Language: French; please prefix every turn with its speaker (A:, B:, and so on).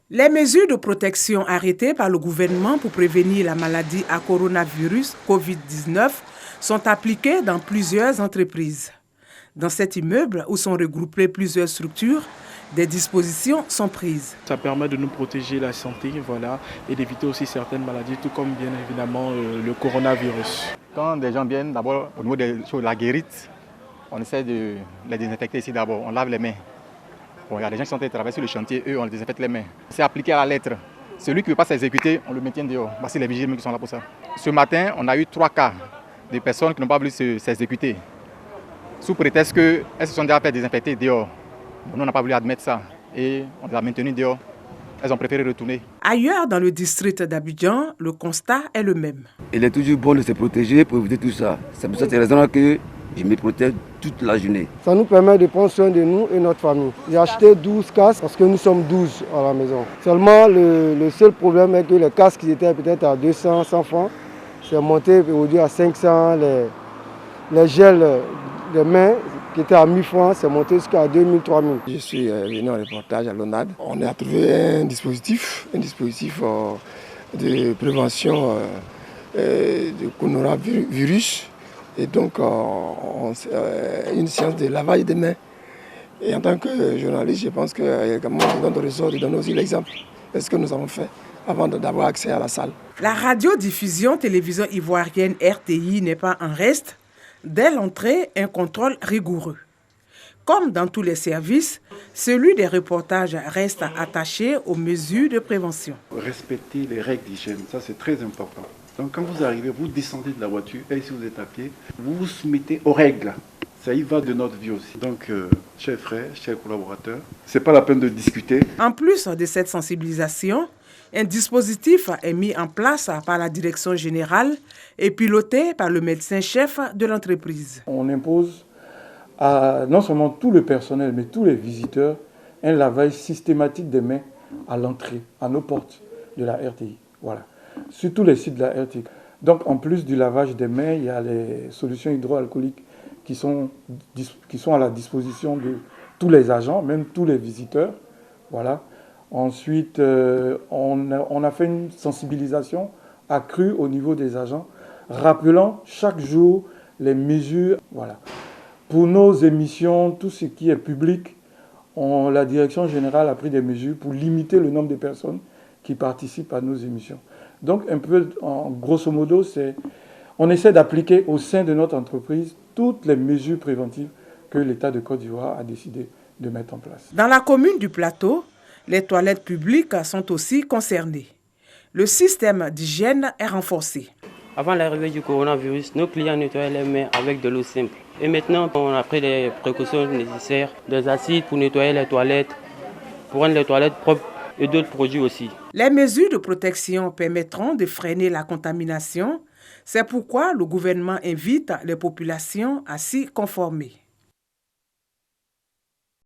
A: Les mesures de protection arrêtées par le gouvernement pour prévenir la maladie à coronavirus COVID-19 sont appliquées dans plusieurs entreprises. Dans cet immeuble où sont regroupées plusieurs structures, des dispositions sont prises.
B: Ça permet de nous protéger la santé, et d'éviter aussi certaines maladies, tout comme bien évidemment le coronavirus.
C: Quand des gens viennent, d'abord au niveau de la guérite, on essaie de les désinfecter ici d'abord, on lave les mains. Bon, il y a des gens qui sont en train de travailler sur le chantier, eux, on les désinfecte les mains. C'est appliqué à la lettre. Celui qui ne veut pas s'exécuter, on le maintient dehors. Parce que les vigiles qui sont là pour ça. Ce matin, on a eu 3 cas de personnes qui n'ont pas voulu s'exécuter. Sous prétexte qu'elles se sont déjà fait désinfecter dehors. Nous, on n'a pas voulu admettre ça. Et on les a maintenues dehors. Elles ont préféré retourner.
A: Ailleurs dans le district d'Abidjan, le constat est le même.
D: Il est toujours bon de se protéger pour éviter tout ça. C'est pour cette raison que je me protège toute la journée.
E: Ça nous permet de prendre soin de nous et notre famille. J'ai acheté 12 casques parce que nous sommes 12 à la maison. Seulement, le seul problème est que les casques qui étaient peut-être à 200, 100 francs, c'est monté aujourd'hui à 500. Les gels de mains qui étaient à 1000 francs, c'est monté jusqu'à 2000, 3000.
F: Je suis venu en reportage à l'ONAD. On a trouvé un dispositif de prévention du coronavirus. Et donc, une séance de lavage des mains. Et en tant que journaliste, je pense que dans notre ressort, de donner aussi l'exemple de ce que nous avons fait avant d'avoir accès à la salle.
A: La radiodiffusion télévision ivoirienne RTI n'est pas en reste. Dès l'entrée, un contrôle rigoureux. Comme dans tous les services, celui des reportages reste attaché aux mesures de prévention.
G: Respecter les règles d'hygiène, ça c'est très important. Donc quand vous arrivez, vous descendez de la voiture, et si vous êtes à pied, vous vous soumettez aux règles. Ça y va de notre vie aussi. Donc, chers frères, chers collaborateurs, c'est pas la peine de discuter.
A: En plus de cette sensibilisation, un dispositif est mis en place par la direction générale et piloté par le médecin-chef de l'entreprise.
H: On impose à non seulement tout le personnel, mais tous les visiteurs, un lavage systématique des mains à l'entrée, à nos portes de la RTI. Voilà. Sur tous les sites de la RTI. Donc, en plus du lavage des mains, il y a les solutions hydroalcooliques qui sont à la disposition de tous les agents, même tous les visiteurs. Voilà. Ensuite, on a fait une sensibilisation accrue au niveau des agents, rappelant chaque jour les mesures. Voilà. Pour nos émissions, tout ce qui est public, la direction générale a pris des mesures pour limiter le nombre de personnes qui participent à nos émissions. Donc, un peu, grosso modo, on essaie d'appliquer au sein de notre entreprise toutes les mesures préventives que l'État de Côte d'Ivoire a décidé de mettre en place.
A: Dans la commune du Plateau, les toilettes publiques sont aussi concernées. Le système d'hygiène est renforcé.
I: Avant l'arrivée du coronavirus, nos clients nettoyaient les mains avec de l'eau simple. Et maintenant, on a pris les précautions nécessaires, des acides pour nettoyer les toilettes, pour rendre les toilettes propres et d'autres produits aussi.
A: Les mesures de protection permettront de freiner la contamination. C'est pourquoi le gouvernement invite les populations à s'y conformer.